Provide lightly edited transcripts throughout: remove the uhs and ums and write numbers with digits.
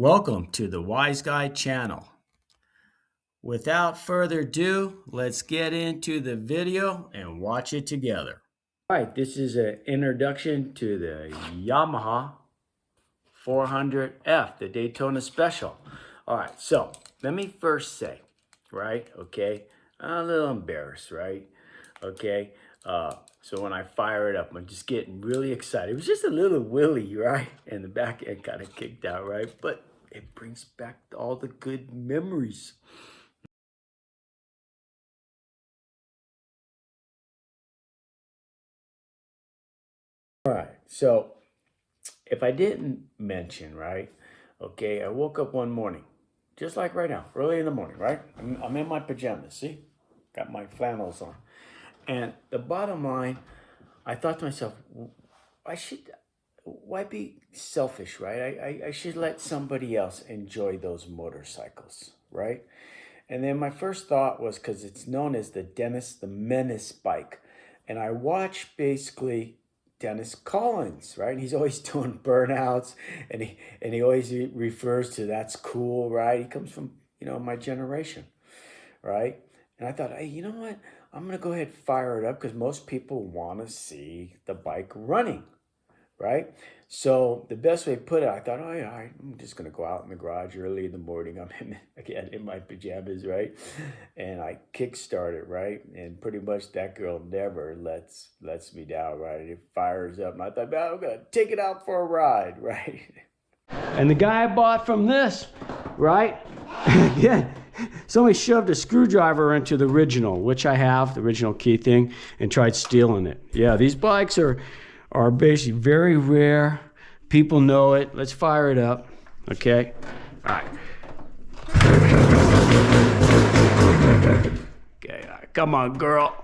Welcome to the WiseGuy channel. Without further ado, let's get into the video and watch it together. All right, this is an introduction to the Yamaha 400F, the Daytona Special. All right, so let me first say, right, okay, I'm a little embarrassed, right, okay, so when I fire it up, I'm just getting really excited. It was just a little willy, right, and the back end kind of kicked out, right, but it brings back all the good memories. All right, so if I didn't mention, right, okay, I woke up one morning, just like right now, early in the morning, right? I'm in my pajamas, see? Got my flannels on. And the bottom line, I thought to myself, why be selfish, right? I should let somebody else enjoy those motorcycles, right? And then my first thought was, because it's known as the Menace bike. And I watch basically Dennis Collins, right? And he's always doing burnouts, and he always refers to that's cool, right? He comes from, my generation, right? And I thought, hey, you know what? I'm gonna go ahead and fire it up because most people want to see the bike running, right? So the best way to put it, I thought, oh yeah, I'm just gonna go out in the garage early in the morning. I'm in my pajamas, right? And I kickstart it, right? And pretty much that girl never lets me down, right? It fires up, and I thought, man, I'm gonna take it out for a ride, right? And the guy I bought from this, right? Yeah, somebody shoved a screwdriver into the original, which I have, the original key thing, and tried stealing it. Yeah, these bikes are basically very rare. People know it. Let's fire it up. Okay. All right. Okay. All right. Come on, girl.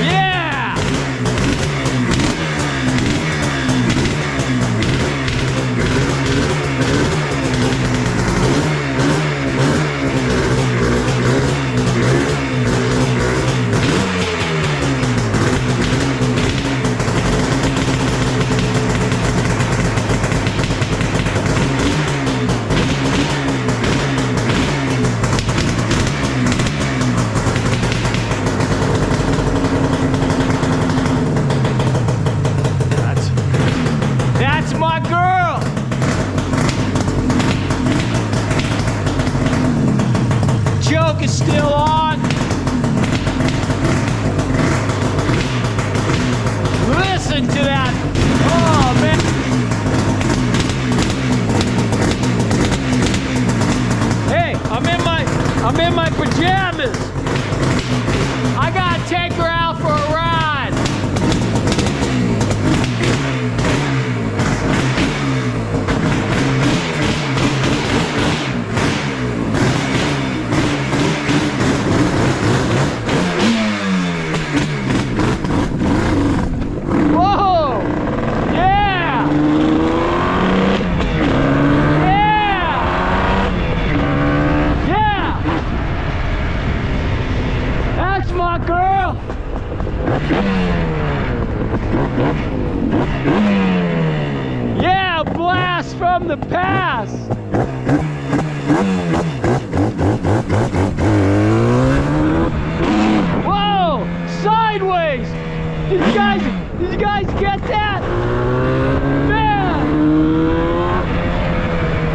Yeah. That's my girl. Joke is still on. Listen to that. Oh man. Hey, I'm in my pajamas. I gotta take her out for a ride. Yeah, blast from the past. Whoa, sideways. Did you guys get that? Man.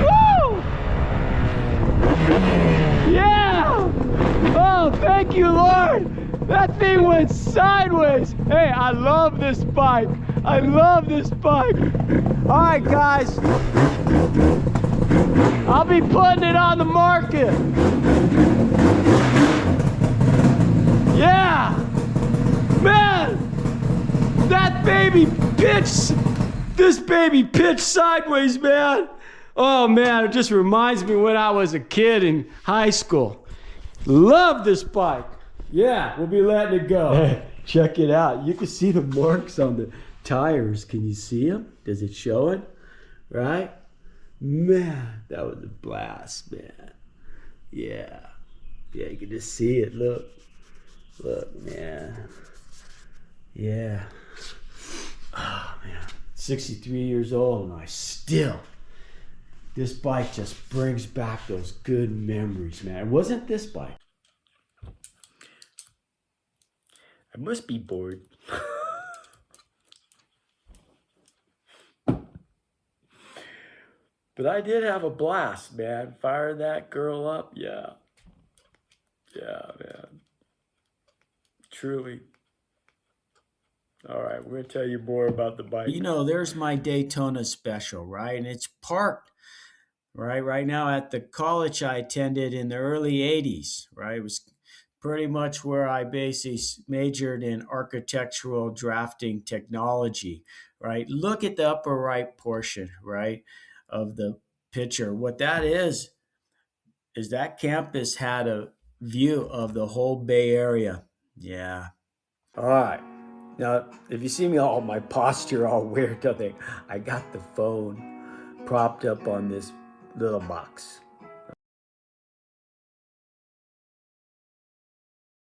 Woo! Yeah. Oh, thank you, Lord. That thing went sideways. Hey, I love this bike. I love this bike. All right, guys. I'll be putting it on the market. Yeah. Man, that baby pitched. This baby pitched sideways, man. Oh, man, it just reminds me when I was a kid in high school. Love this bike. Yeah, we'll be letting it go. Hey, check it out. You can see the marks on the tires. Can you see them? Does it show it? Right? Man, that was a blast, man. Yeah. Yeah, you can just see it. Look. Look, man. Yeah. Oh, man. It's 63 years old, and this bike just brings back those good memories, man. It wasn't this bike. I must be bored. But I did have a blast, man. Fire that girl up, yeah. Yeah, man. Truly. All right, we're going to tell you more about the bike. You know, there's my Daytona Special, right? And it's parked, right now at the college I attended in the early 80s, right? It was pretty much where I basically majored in architectural drafting technology, right? Look at the upper right portion, right, of the picture. What that is that campus had a view of the whole Bay Area. Yeah. All right. Now, if you see me all my posture all weird, I got the phone propped up on this little box.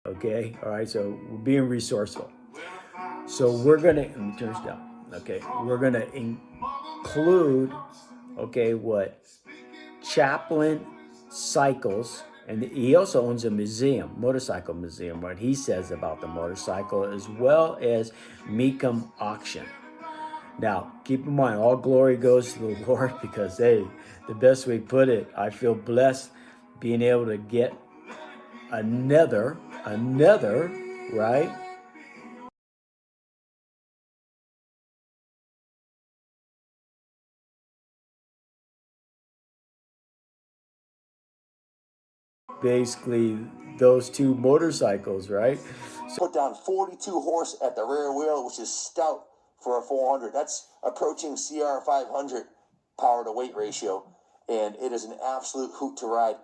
Okay. All right. So we're being resourceful. So we're gonna let me turn this down. Okay. We're gonna include, okay, what Chaplin Cycles, and he also owns a museum, motorcycle museum, what he says about the motorcycle, as well as Meekum Auction. Now, keep in mind, all glory goes to the Lord, because, hey, the best way to put it, I feel blessed being able to get another, right? Basically, those two motorcycles, right? So put down 42 horse at the rear wheel, which is stout for a 400. That's approaching CR 500 power to weight ratio, and it is an absolute hoot to ride.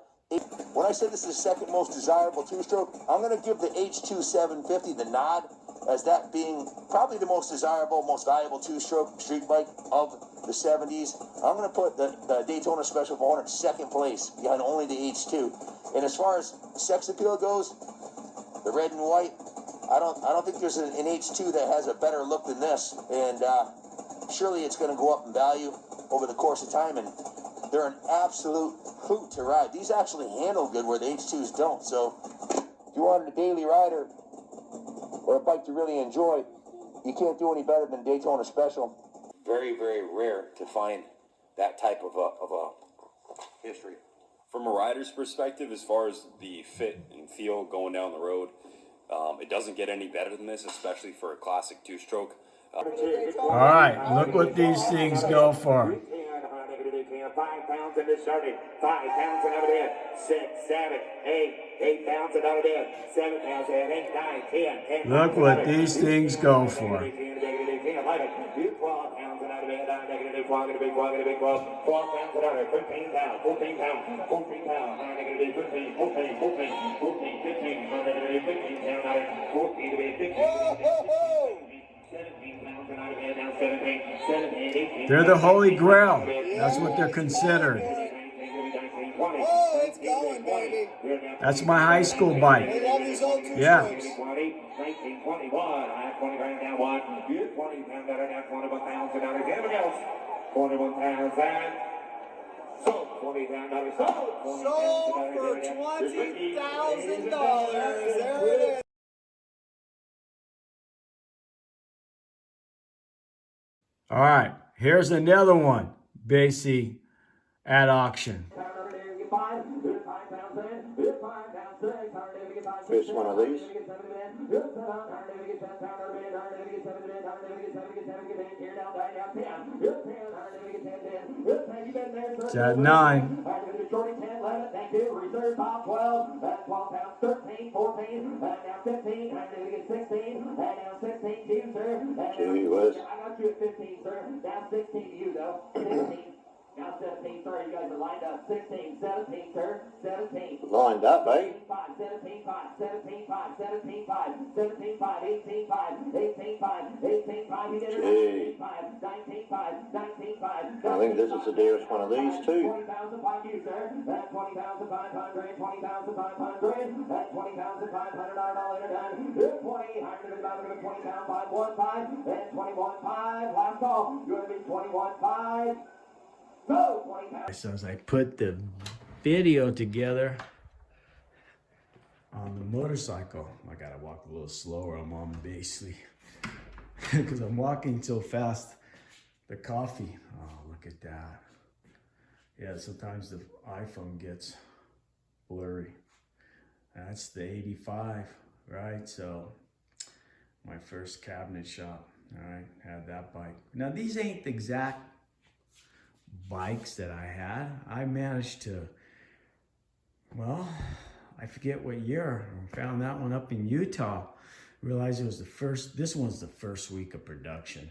When I said this is the second most desirable two-stroke, I'm going to give the H2 750 the nod as that being probably the most desirable, most valuable two-stroke street bike of the 70s. I'm going to put the Daytona Special 400 second place behind only the H2. And as far as sex appeal goes, the red and white, I don't think there's an H2 that has a better look than this, and surely it's going to go up in value over the course of time, and they're an absolute hoot to ride. These actually handle good where the H2s don't, so if you wanted a daily rider or a bike to really enjoy, you can't do any better than Daytona Special. Very, very rare to find that type of a history. From a rider's perspective, as far as the fit and feel going down the road, it doesn't get any better than this, especially for a classic two-stroke. All right, look what these things go for. 5 pounds in the starting, 5 pounds and out of there, 6, 7, 8 pounds and out of there, 7 pounds and 8, 9, 10. Look what these things go for. 12 pounds and out of there, 12 pounds and out of there, 13 pounds, 14 pounds, 14 pounds, 15, 15 pounds out of 14 to be 15. They're the Holy Grail. That's what they're considered. Oh, it's going, baby. That's my high school bike. They love these old two Yeah. strokes. 1921, I have 20 grand down one. You 20 pounds out of that, 21 pounds and out of everybody else. 21 pounds and sold. 20 pounds out of sold. Sold for $20,000. There it is. All right, here's another one, Basie, at auction. Fish one of these. It's at 9. Reserve top 12, 12 pounds, 13, 14, now 15, now 16, now 16 to you, sir. Gee whiz. I got you at 15, sir. Now 16 to you, though. 16. Now 17, sir, you guys are lined up. 16, 17, sir. 17. Lined up, eh? 5, 17, 5, 17, 5, 17, 5, 17, 5, 18, 5, 18, 5, 18, 5. You get it? 19, 5, 19, 5, 19, 5. I think this is the dearest one of these too. 20,000 by you, sir. That's 20,500, 20,500. That's 20,500. All done. 20, higher than about 20,515. Then 21,500. Last call. You're going to be 21,500. So 20,000. So as I put the video together on the motorcycle, I gotta walk a little slower. I'm on basically because I'm walking so fast. The coffee, oh, look at that. Yeah, sometimes the iPhone gets blurry. That's the 85, right? So my first cabinet shop, all right, had that bike. Now these ain't the exact bikes that I had. I managed to, well, I forget what year. I found that one up in Utah. Realized it was the first, this one's the first week of production,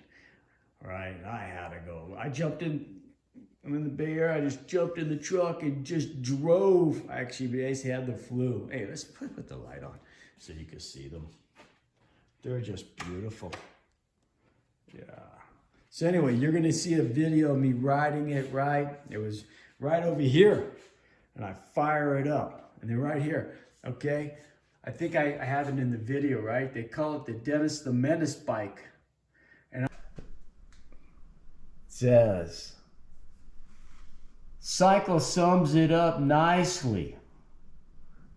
right? I had to go. I jumped in, I'm in the Bay Area, I just jumped in the truck and just drove. I actually basically had the flu. Hey, let's put the light on so you can see them. They're just beautiful. Yeah. So anyway, you're gonna see a video of me riding it, right? It was right over here. And I fire it up. And they're right here, okay? I think I have it in the video, right? They call it the Dennis the Menace bike. And it says, cycle sums it up nicely.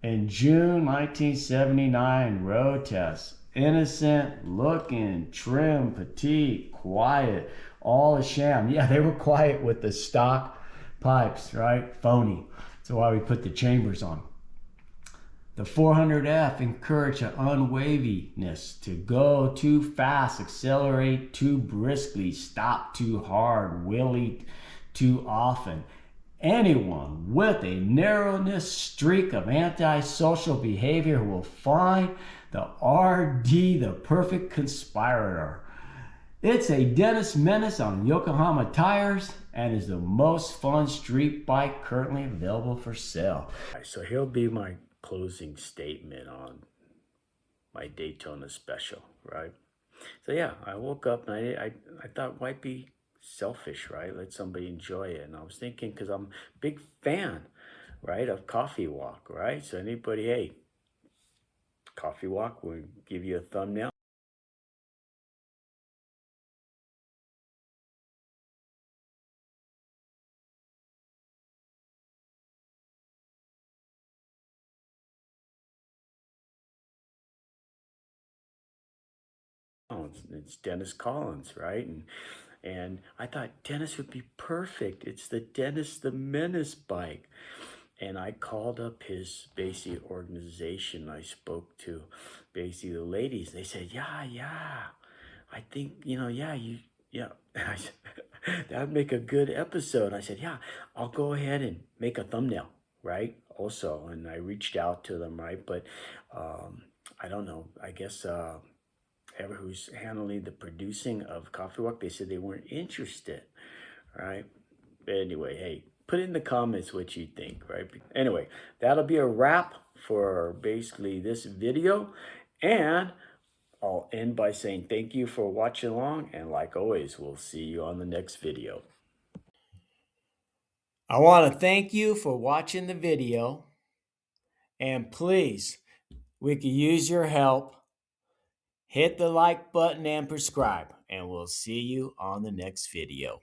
In June 1979, road test. Innocent looking, trim, petite, quiet, all a sham. Yeah, they were quiet with the stock pipes, right? Phony. That's why we put the chambers on. The 400F encouraged an unwaviness to go too fast, accelerate too briskly, stop too hard, wheelie too often. Anyone with a narrowness streak of antisocial behavior will find the RD the perfect conspirator. It's a Dennis Menace on Yokohama tires and is the most fun street bike currently available for sale. So here'll be my closing statement on my Daytona Special, right? So yeah, I woke up and I thought, why be selfish, right? Let somebody enjoy it. And I was thinking, because I'm a big fan, right, of Coffee Walk, right? So anybody, hey, Coffee Walk will give you a thumbnail. It's Dennis Collins, right? And I thought Dennis would be perfect. It's the Dennis the Menace bike. And I called up his basic organization. I spoke to basically the ladies. They said, yeah, I think, yeah. I said, that would make a good episode. I said, yeah, I'll go ahead and make a thumbnail, right? Also, and I reached out to them, right? But I don't know. I guess who's handling the producing of Coffee Walk, they said they weren't interested, right? But anyway, hey, put in the comments what you think, right? Anyway, that'll be a wrap for basically this video. And I'll end by saying thank you for watching along. And like always, we'll see you on the next video. I want to thank you for watching the video. And please, we could use your help. Hit the like button and subscribe. And we'll see you on the next video.